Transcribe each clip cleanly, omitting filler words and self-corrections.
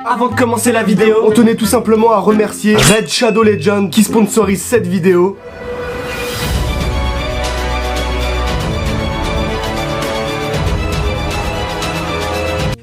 Avant de commencer la vidéo, on tenait tout simplement à remercier Red Shadow Legend qui sponsorise cette vidéo.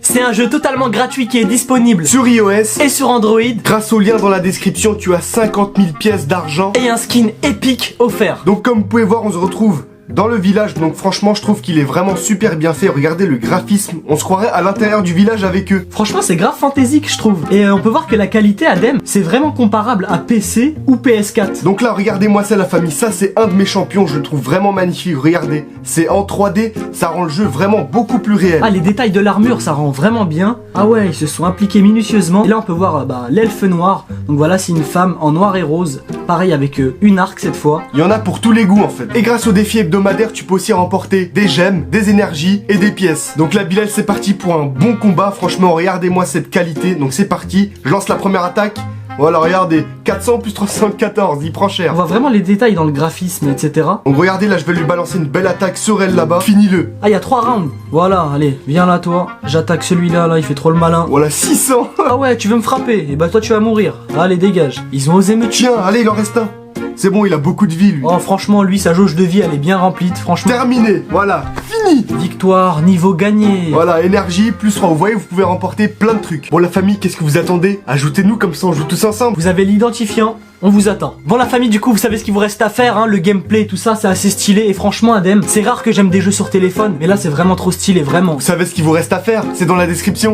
C'est un jeu totalement gratuit qui est disponible Sur iOS et sur Android. Grâce au lien dans la description, tu as 50 000 pièces d'argent Et un skin épique offert. Donc comme vous pouvez voir, on se retrouve dans le village. Donc franchement, je trouve qu'il est vraiment super bien fait. Regardez le graphisme, on se croirait à l'intérieur du village avec eux. Franchement, c'est grave fantaisique, je trouve. Et on peut voir que la qualité Adem, c'est vraiment comparable à PC ou PS4. Donc là, regardez-moi ça la famille, ça c'est un de mes champions, je le trouve vraiment magnifique. Regardez, c'est en 3D, ça rend le jeu vraiment beaucoup plus réel. Ah, les détails de l'armure, ça rend vraiment bien. Ah ouais, ils se sont impliqués minutieusement. Et là, on peut voir l'elfe noir. Donc voilà, c'est une femme en noir et rose. Pareil avec une arc cette fois. Il y en a pour tous les goûts en fait. Et grâce au défi hebdomadaire, tu peux aussi remporter des gemmes, des énergies et des pièces. Donc là, Bilal, c'est parti pour un bon combat. Franchement, regardez-moi cette qualité. Donc c'est parti, je lance la première attaque. Voilà, regardez, 400 plus 314, il prend On cher. voit vraiment les détails dans le graphisme, etc. Donc regardez, là, je vais lui balancer une belle attaque sur elle là-bas. Finis-le. Ah, il y a 3 rounds. Voilà, allez, viens là, toi. J'attaque celui-là, là, il fait trop le malin. Voilà, 600. Ah ouais, tu veux me frapper? Et bah, toi, tu vas mourir. Allez, dégage. Ils ont osé me tuer. Tiens, allez, il en reste un. C'est bon, il a beaucoup de vie, lui. Oh, franchement, lui, sa jauge de vie, elle est bien remplie. Franchement, Terminé, voilà, fini. victoire, niveau gagné. Voilà, énergie, plus 3, vous voyez, vous pouvez remporter plein de trucs. Bon, la famille, qu'est-ce que vous attendez? Ajoutez-nous, comme ça on joue tous ensemble. Vous avez l'identifiant, on vous attend. Bon, la famille, du coup, vous savez ce qu'il vous reste à faire, hein, le gameplay, tout ça, c'est assez stylé. Et franchement, Adem, c'est rare que j'aime des jeux sur téléphone, mais là, c'est vraiment trop stylé, vraiment. Vous savez ce qu'il vous reste à faire? C'est dans la description.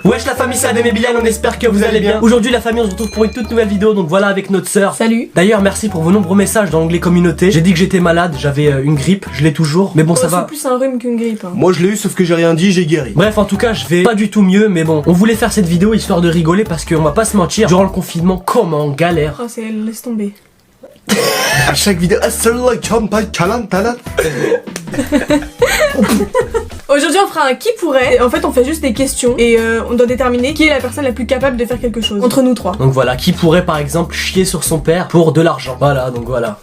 Wesh la famille, c'est Adem et Bilal, on espère que vous allez bien. Aujourd'hui la famille, on se retrouve pour une toute nouvelle vidéo, donc voilà avec notre sœur. Salut. D'ailleurs merci pour vos nombreux messages dans l'onglet communauté. J'ai dit que j'étais malade, j'avais une grippe, je l'ai toujours, mais bon ça C'est va. plus un rhume qu'une grippe. Hein. Moi je l'ai eu, sauf que j'ai rien dit, j'ai guéri. Bref, en tout cas, je vais pas du tout mieux, mais bon, on voulait faire cette vidéo histoire de rigoler parce qu'on va pas se mentir, durant le confinement, comment on galère. Oh, c'est laisse tomber. À chaque vidéo, Aujourd'hui, on fera un qui pourrait. En fait, on fait juste des questions et on doit déterminer qui est la personne la plus capable de faire quelque chose entre nous trois. Donc voilà, qui pourrait par exemple chier sur son père pour de l'argent. Voilà, donc voilà.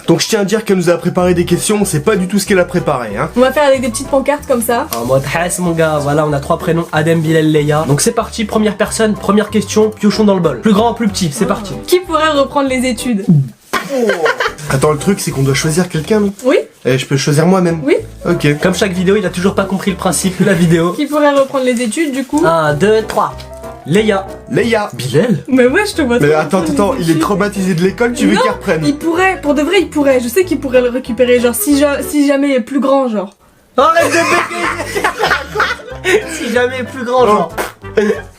Donc je tiens à dire qu'elle nous a préparé des questions, on sait pas du tout ce qu'elle a préparé, hein. On va faire avec des petites pancartes comme ça. En mode Hass mon gars, voilà, on a 3 prénoms, Adem, Bilal, Leia. Donc c'est parti, première personne, première question, piochons dans le bol. Plus grand ou plus petit, c'est parti. Qui pourrait reprendre les études? Attends, le truc c'est qu'on doit choisir quelqu'un, non? Oui. Et je peux choisir moi-même? Oui. Ok. Comme chaque vidéo, il a toujours pas compris le principe de la vidéo. Qui pourrait reprendre les études du coup? 1, 2, 3. Leia. Léa. Bilal. Mais ouais, je te vois. Mais trop attends, reprendre les il est études. traumatisé de l'école, tu veux Non, qu'il reprenne? Il pourrait, pour de vrai, il pourrait. Je sais qu'il pourrait le récupérer, genre si jamais il est plus grand, genre. Arrête de bégayer. Si jamais plus grand, genre.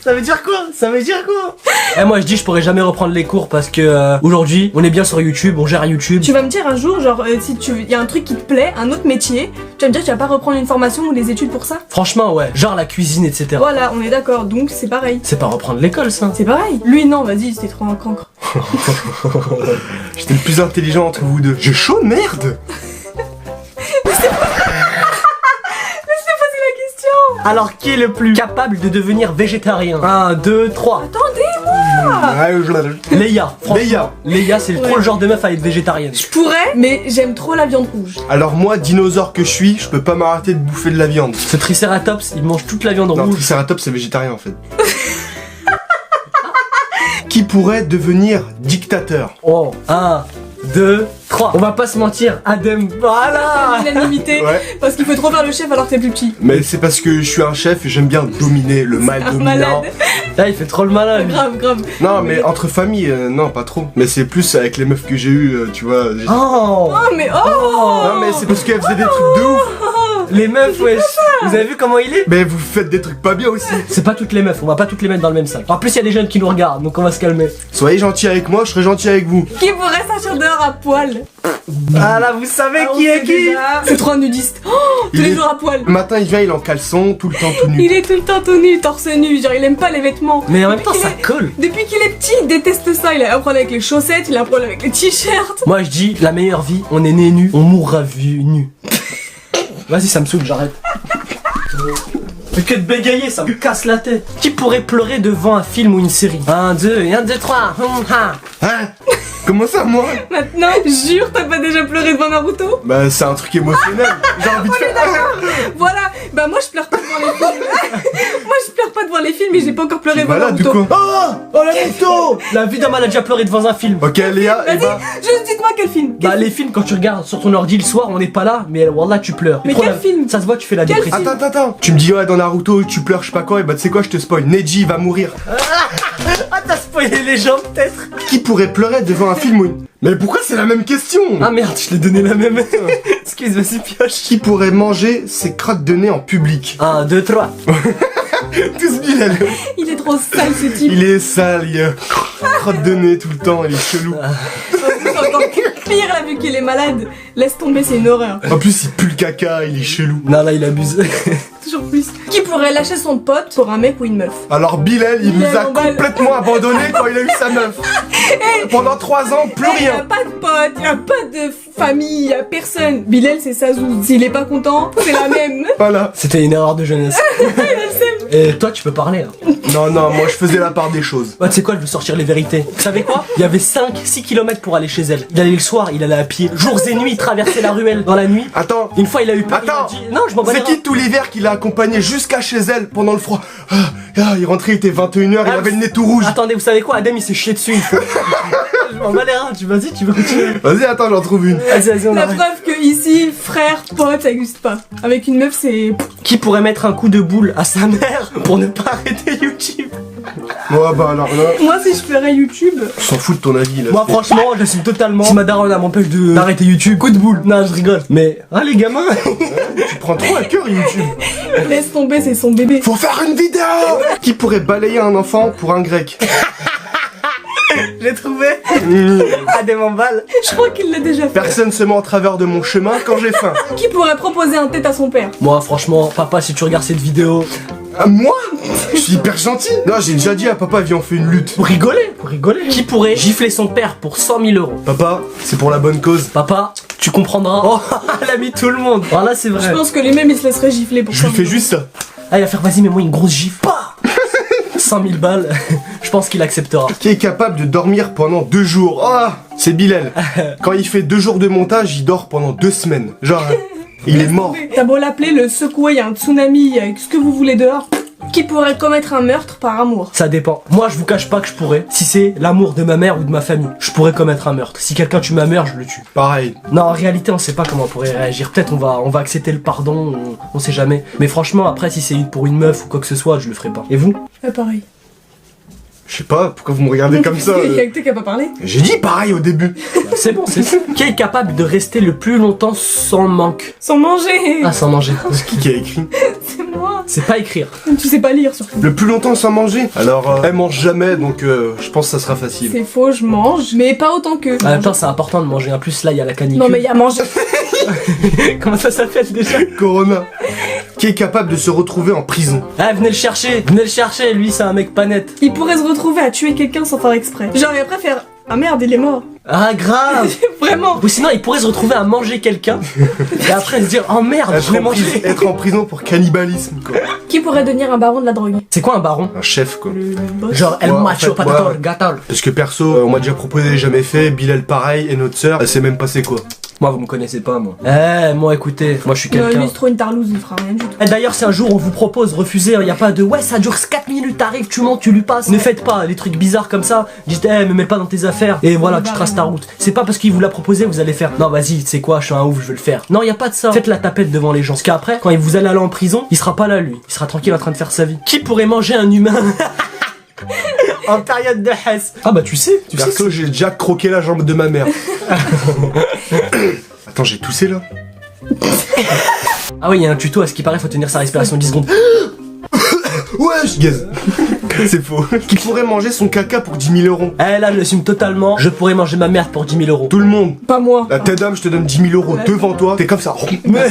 Ça veut dire quoi? Ça veut dire quoi? Eh, moi je dis je pourrais jamais reprendre les cours parce que aujourd'hui on est bien sur YouTube, on gère YouTube. Tu vas me dire un jour, genre, si il y a un truc qui te plaît, un autre métier, tu vas me dire que tu vas pas reprendre une formation ou des études pour ça? Franchement ouais, genre la cuisine etc. Voilà, on est d'accord, donc c'est pareil. C'est pas reprendre l'école ça. C'est pareil. Lui, non, vas-y, c'était trop un cancre. J'étais le plus intelligent entre vous deux. J'ai chaud, merde. Alors qui est le plus capable de devenir végétarien? 1, 2, 3. Leia, franchement. Leia c'est trop le genre de meuf à être végétarienne. Je pourrais, mais j'aime trop la viande rouge. Alors moi, dinosaure que je suis, je peux pas m'arrêter de bouffer de la viande. Ce Triceratops, il mange toute la viande Non, rouge. Triceratops c'est végétarien en fait. Qui pourrait devenir dictateur? Oh, 1, 2, 3. On va pas se mentir, Adem, voilà. L'unanimité, Ouais. parce qu'il faut trop faire le chef alors que t'es plus petit. Mais c'est parce que je suis un chef et j'aime bien dominer le mal Un dominant. malade. Là il fait trop le malin lui. Grave, grave. Non mais entre familles, non pas trop. Mais c'est plus avec les meufs que j'ai eues, tu vois. Oh, Oh, mais oh! Non mais c'est parce qu'elles faisaient des trucs de ouf. les meufs wesh. Vous avez vu comment il est? Mais vous faites des trucs pas bien aussi. C'est pas toutes les meufs, on va pas toutes les mettre dans le même sac. En plus il y a des jeunes qui nous regardent, donc on va se calmer. Soyez gentils avec moi, je serai gentil avec vous. Qui pourrait sortir dehors à poil? Ah là vous savez Ah, on qui sait est qui? déjà. C'est trop un nudiste. Oh, tous Il les est- jours à poil. Le matin il vient, il est en caleçon, tout le temps tout nu. Il est tout le temps tout nu, torse nu, genre il aime pas les vêtements. Mais en même Depuis temps qu'il ça est- colle. Depuis qu'il est petit, il déteste ça. Il a un problème avec les chaussettes, il a un problème avec les t-shirts. Moi je dis la meilleure vie, on est né nu, on mourra vu nu. Vas-y ça me saoule, j'arrête. Mais que de bégayer, ça me casse la tête. Qui pourrait pleurer devant un film ou une série? 1, 2, 1, 2, 3. Hein? Comment ça, moi? Maintenant, jure, t'as pas déjà pleuré devant Naruto? Bah, c'est un truc émotionnel. J'ai envie de faire. Voilà, Bah moi je pleure pas devant les films. Moi je pleure pas devant les films et j'ai pas encore pleuré T'es devant malade ou Naruto. quoi? Oh la Naruto. La vie d'un mal a déjà pleuré devant un film. Ok Léa, et bah... Juste dites-moi quel film. Bah les films quand tu regardes sur ton ordi le soir on n'est pas là mais wallah tu pleures. Mais Trop quel film? Ça se voit tu fais la Quel dépression. Attends. Tu me dis ouais dans Naruto tu pleures je sais pas quoi, et bah tu sais quoi je te spoil, Neji va mourir. Ah t'as spoilé les gens peut-être. Qui pourrait pleurer devant un film où... Mais pourquoi c'est la même question? Ah merde je t'ai donné la même. Excuse vas-y pioche. Qui pourrait manger ses crottes de nez en public? 1, 2, 3. Tous Bilal. Il est trop sale ce type. Il est sale, il a crotte de nez tout le temps, il est chelou. C'est encore pire là vu qu'il est malade. Laisse tomber, c'est une horreur. En plus il pue le caca, il est chelou. Non là il abuse. Toujours plus. Qui pourrait lâcher son pote pour un mec ou une meuf? Alors Bilal, il Bilal nous a en balle. complètement abandonné quand il a eu sa meuf. Pendant 3 ans, plus Il y a rien. pas de pote, y a pas de famille, y a personne. Bilal c'est Sazou. S'il est pas content, c'est la même. Voilà. C'était une erreur de jeunesse. Et toi tu peux parler hein. Non, moi je faisais la part des choses. Ouais, tu sais quoi, je veux sortir les vérités. Vous savez quoi? Il y avait 5-6 km pour aller chez elle. Il allait le soir, il allait à pied. Jours et nuits, il traversait la ruelle dans la nuit. Attends, Une fois, il a eu peur. Attends. Il a dit, non, je m'en bats les c'est qui tout l'hiver qui l'a accompagné jusqu'à chez elle pendant le froid? Il rentrait, il était 21h, il Ah, avait le nez tout rouge. Attendez, vous savez quoi? Adem, il s'est chié dessus une fois. Je m'en bats les reins. Vas-y, tu veux continuer? Vas-y, attends, j'en trouve une. Vas-y, on La arrête. preuve que ici, frère, pote, ça existe pas. Avec une meuf, c'est. Qui pourrait mettre un coup de boule à sa mère pour ne pas arrêter YouTube? Ouais, bah alors là, Moi, si je ferais YouTube. je s'en fous de ton avis là. Moi, franchement, j'assume totalement. Si ma daronne elle m'empêche d'arrêter YouTube, coup de boule. Non, je rigole. Mais, ah, les gamins. Tu prends trop à cœur YouTube. Laisse tomber, c'est son bébé. Faut faire une vidéo. Qui pourrait balayer un enfant pour un grec? J'ai trouvé. Adem en balle. Je crois qu'il l'a déjà fait. Personne se met en travers de mon chemin quand j'ai faim. Qui pourrait proposer un tête à son père? Moi, franchement, papa, si tu regardes cette vidéo, Ah, moi? Je suis hyper gentil. Non, j'ai déjà dit à papa, viens, on fait une lutte. pour rigoler. Qui pourrait gifler son père pour 100 000 euros? Papa, c'est pour la bonne cause. Papa, tu comprendras. Oh, elle a mis tout le monde. Voilà, c'est vrai. Je pense que les mêmes ils se laisseraient gifler pour Je lui ça. fais juste ça. Ah, il va faire, vas-y, mets-moi une grosse gifle. Pas 100 000 balles, je pense qu'il acceptera. Qui est capable de dormir pendant 2 jours? Oh, c'est Bilal. Quand il fait 2 jours de montage, il dort pendant 2 semaines. Genre, il est mort. T'as beau l'appeler, le secouer, y a un tsunami, avec ce que vous voulez dehors. Qui pourrait commettre un meurtre par amour? Ça dépend. Moi, je vous cache pas que je pourrais. Si c'est l'amour de ma mère ou de ma famille, je pourrais commettre un meurtre. Si quelqu'un tue ma mère, je le tue. Pareil. Non, en réalité, on sait pas comment on pourrait réagir. Peut-être on va accepter le pardon, on sait jamais. Mais franchement, après, si c'est pour une meuf ou quoi que ce soit, je le ferai pas. Et vous? Pareil. Je sais pas, pourquoi vous me regardez comme ça Il y a que toi qui a pas parlé. J'ai dit pareil au début. C'est bon, c'est ça. Qui est capable de rester le plus longtemps sans manque? Sans manger. Ah, sans manger. C'est qui a écrit? C'est moi. C'est pas écrire. Tu sais pas lire surtout. Le plus longtemps sans manger? Alors, elle mange jamais, donc je pense que ça sera facile. C'est faux, je mange, mais pas autant que. En même temps, c'est important de manger. En plus, là, il y a la canicule. Non mais il y a manger. Comment ça s'appelle déjà? Corona. Qui est capable de se retrouver en prison? Ah, venez le chercher. Lui, c'est un mec pas net. Il pourrait se retrouver à tuer quelqu'un sans faire exprès. Genre et après faire ah merde il est mort. Ah, grave. Vraiment. Ou sinon, il pourrait se retrouver à manger quelqu'un et après se dire oh merde, je l'ai mangé. Être en prison pour cannibalisme, quoi. Qui pourrait devenir un baron de la drogue? C'est quoi un baron? Un chef, quoi. Le boss. Genre El Ouais, en Macho fait, Patator ouais. Gatal. Parce que perso, on m'a déjà proposé, jamais fait. Bilal pareil, et notre sœur, elle s'est même passé quoi. Moi, vous me connaissez pas, moi. Moi, écoutez, moi, je suis Non, quelqu'un. lui c'est trop une tarlouse, il fera rien du tout. Eh, d'ailleurs, si un jour on vous propose, refusez, il y a pas de ouais, ça dure 4 minutes, t'arrives, tu montes, tu lui passes. Ne faites pas les trucs bizarres comme ça. Dites, me mets pas dans tes affaires. Et voilà, tu traces ta route. C'est pas parce qu'il vous l'a proposé, vous allez faire non, vas-y, tu sais quoi, je suis un ouf, je veux le faire. Non, y a pas de ça. Faites la tapette devant les gens. Parce qu'après, quand vous allez aller en prison, il sera pas là, lui. Il sera tranquille en train de faire sa vie. Qui pourrait manger un humain en période de Hess? Ah, bah, tu sais. Perso, j'ai déjà croqué la jambe de ma mère. Attends, j'ai toussé là. Ah, oui, il y a un tuto, à ce qui paraît, faut tenir sa respiration 10 secondes. Ouais, je gaze. C'est faux. Qui pourrait manger son caca pour 10 000 euros? Eh, là, je l'assume totalement. Je pourrais manger ma merde pour 10 000 euros. Tout le monde. Pas moi. La tête d'âme, je te donne 10 000 euros Ouais. devant toi, t'es comme ça. Mais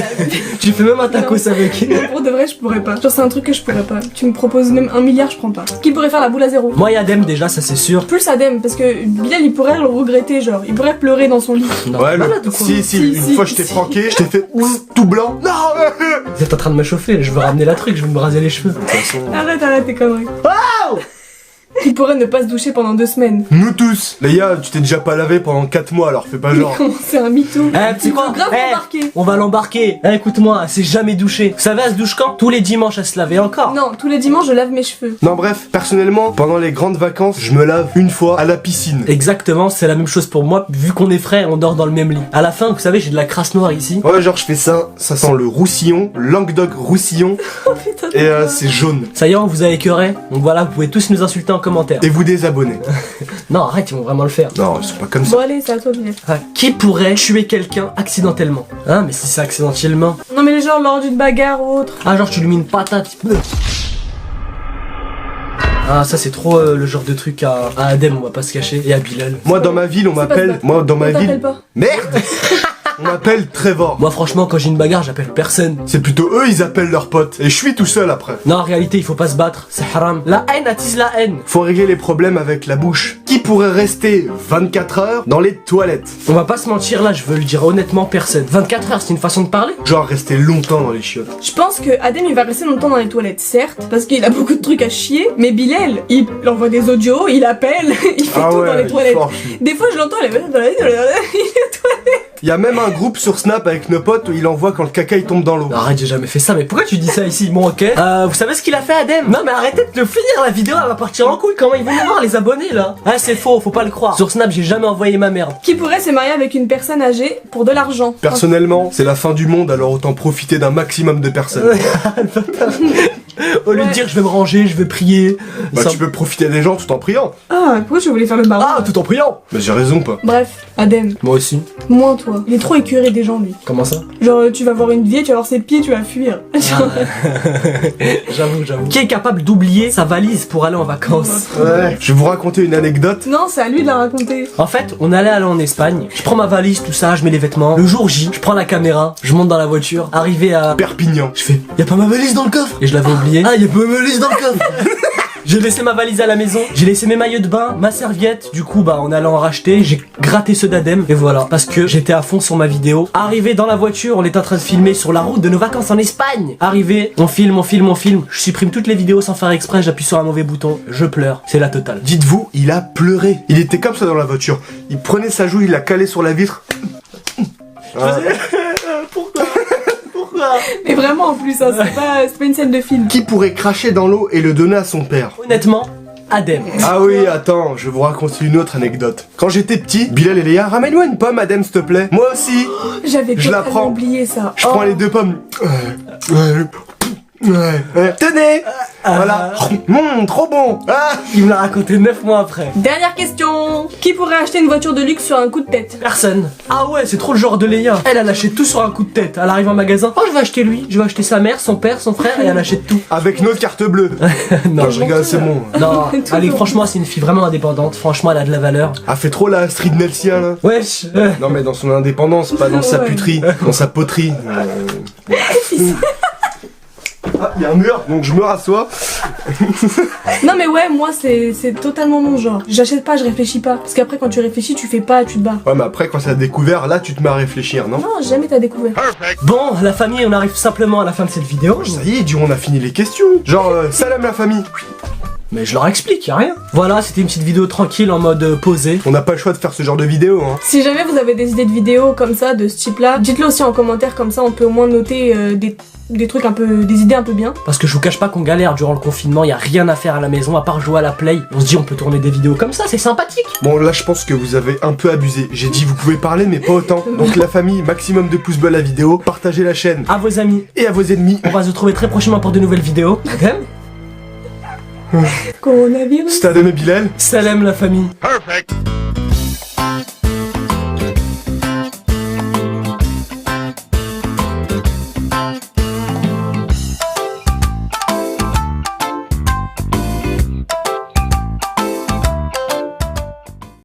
tu fais même un tacos avec. Pour de vrai, je pourrais pas. Genre, c'est un truc que je pourrais pas. Tu me proposes même 1 milliard, je prends pas. Qui pourrait faire la boule à zéro? Moi et Adem, déjà, ça c'est sûr. Plus Adem, parce que Bilal il pourrait le regretter, genre, il pourrait pleurer dans son lit. Non, Ouais, malade ou quoi? si, une fois je t'ai pranké, je t'ai fait tout blanc. Non. Vous êtes en train de me chauffer, je veux ramener la truc, je veux me raser les cheveux. De toute façon. Arrête tes conneries. Qui pourrait ne pas se doucher pendant 2 semaines. Nous tous. Léa, tu t'es déjà pas lavé pendant 4 mois, alors fais pas genre. Comment c'est un mytho. Tu sais quoi? Faut grave l'embarquer. On va l'embarquer. Écoute-moi, elle s'est jamais douchée. Vous savez, elle se douche quand? Tous les dimanches, elle se lavait encore. Non, tous les dimanches je lave mes cheveux. Non bref, personnellement, pendant les grandes vacances, je me lave une fois à la piscine. Exactement, c'est la même chose pour moi. Vu qu'on est frères, on dort dans le même lit. À la fin, vous savez, j'ai de la crasse noire ici. Ouais, genre je fais ça sent le roussillon, Languedoc roussillon, Oh putain. et c'est jaune. Ça y est, on vous a écœuré. Donc voilà, vous pouvez tous nous insulter en commentaire. Et vous désabonnez. Non, arrête, ils vont vraiment le faire. Non, ils sont pas comme ça. Bon allez, c'est à toi Bilal. Qui pourrait tuer quelqu'un accidentellement? Hein, mais si c'est accidentellement. Non mais genre lors d'une bagarre ou autre. Ah, genre tu lui mets une patate. Ah, ça c'est trop le genre de truc à Adem, on va pas se cacher, et à Bilal. Moi dans ma ville, on C'est pas m'appelle. ça. Moi dans ma On t'appelle ville. pas. Merde. On m'appelle Trevor. Moi franchement, quand j'ai une bagarre, j'appelle personne. C'est plutôt eux, ils appellent leurs potes. Et je suis tout seul après. Non, en réalité, il faut pas se battre, c'est haram. La haine attise la haine. Faut régler les problèmes avec la bouche. Qui pourrait rester 24 heures dans les toilettes? On va pas se mentir là, je veux le dire honnêtement, personne. 24 heures, c'est une façon de parler? Genre rester longtemps dans les chiottes. Je pense que Adem il va rester longtemps dans les toilettes, certes, parce qu'il a beaucoup de trucs à chier, mais Bilal, il envoie des audios, il appelle, il fait tout dans les toilettes. fort. Des fois je l'entends, il est dans les toilettes. Il y a même un groupe sur Snap avec nos potes où il envoie quand le caca il tombe dans l'eau. Arrête, j'ai jamais fait ça, mais pourquoi tu dis ça ici? Bon, ok. Vous savez ce qu'il a fait, Adem? Non, mais arrêtez de le finir, la vidéo, elle va partir en couille. Comment ils vont nous voir, les abonnés, là? Ah, c'est faux, faut pas le croire. Sur Snap, j'ai jamais envoyé ma merde. Qui pourrait se marier avec une personne âgée pour de l'argent? Personnellement, c'est la fin du monde, alors autant profiter d'un maximum de personnes. Au lieu de Ouais. dire je vais me ranger, je vais prier. Bah ça- tu peux profiter des gens tout en priant. Ah, pourquoi je voulais faire le baron? Ah, tout en priant. Mais j'ai raison pas. Bref, Adem, Moi aussi. moins toi. Il est trop écœuré des gens lui. Comment ça? Genre tu vas voir une vieille, tu vas voir ses pieds, tu vas fuir. Genre, J'avoue. Qui est capable d'oublier sa valise pour aller en vacances? Ouais. Je vais vous raconter une anecdote. non, c'est à lui de la raconter. En fait, on allait aller en Espagne. Je prends ma valise, tout ça, je mets les vêtements. Le jour J, je prends la caméra, je monte dans la voiture. Arrivé à... Perpignan. Je fais, y a pas ma valise dans le coffre? Et je l'avais oublié. Ah, y a pas ma valise dans le coffre? J'ai laissé ma valise à la maison, j'ai laissé mes maillots de bain, ma serviette. Du coup, bah, on allait en racheter. J'ai gratté ceux d'Adem. Et voilà. Parce que j'étais à fond sur ma vidéo. Arrivé dans la voiture, on est en train de filmer sur la route de nos vacances en Espagne. Arrivé, on filme. Je supprime toutes les vidéos sans faire exprès. J'appuie sur un mauvais bouton. Je pleure. C'est la totale. Dites-vous, il a pleuré. Il était comme ça dans la voiture. Il prenait sa joue, il l'a calé sur la vitre. Ah. Pourquoi? Mais vraiment en plus, hein, c'est pas une scène de film. Qui pourrait cracher dans l'eau et le donner à son père? Honnêtement, Adem. Ah oui, attends, je vais vous raconter une autre anecdote. Quand j'étais petit, Bilal et Léa, ramène-moi une pomme, Adem, s'il te plaît. Moi aussi. J'avais Je la totalement prends. oublié ça. Je prends les 2 pommes. Tenez. Voilà. Trop bon. Ah. Il me l'a raconté 9 mois après. Dernière question. Qui pourrait acheter une voiture de luxe sur un coup de tête? Personne. Ah ouais, c'est trop le genre de Léa. Elle achète tout sur un coup de tête. Elle arrive en magasin. Oh, je vais acheter lui. Je vais acheter sa mère, son père, son frère, et elle achète tout. Avec notre carte bleue. Non, Non, je rigole, c'est bon. Non, Tout allez, bon. franchement, c'est une fille vraiment indépendante. Franchement, elle a de la valeur. Elle fait trop la Astrid Nelsien là. Wesh. Non mais dans son indépendance, pas dans sa Ouais. puterie, dans sa poterie. Ah, il y a un mur, donc je me rassois. Non mais ouais, moi c'est totalement mon genre. J'achète pas, je réfléchis pas. Parce qu'après quand tu réfléchis, tu fais pas, tu te bats. Ouais, mais après, quand ça a découvert, là, tu te mets à réfléchir, non? Non, jamais t'as découvert. Bon, la famille, on arrive simplement à la fin de cette vidéo. Ça y est, du on a fini les questions. Genre, salam la famille. Mais je leur explique, y'a rien. Voilà, c'était une petite vidéo tranquille en mode posé. On n'a pas le choix de faire ce genre de vidéo, hein. Si jamais vous avez des idées de vidéos comme ça, de ce type-là, dites-le aussi en commentaire, comme ça on peut au moins noter des trucs un peu, des idées un peu bien. Parce que je vous cache pas qu'on galère durant le confinement, y a rien à faire à la maison à part jouer à la play. On se dit on peut tourner des vidéos comme ça, c'est sympathique. Bon, là, je pense que vous avez un peu abusé. J'ai dit, vous pouvez parler, mais pas autant. Donc, la famille, maximum de pouces bleus à la vidéo, partagez la chaîne. À vos amis, Et à vos ennemis. on va se retrouver très prochainement pour de nouvelles vidéos. Adem, Coronavirus. C'était Adem et Bilal. salam la famille. Perfect.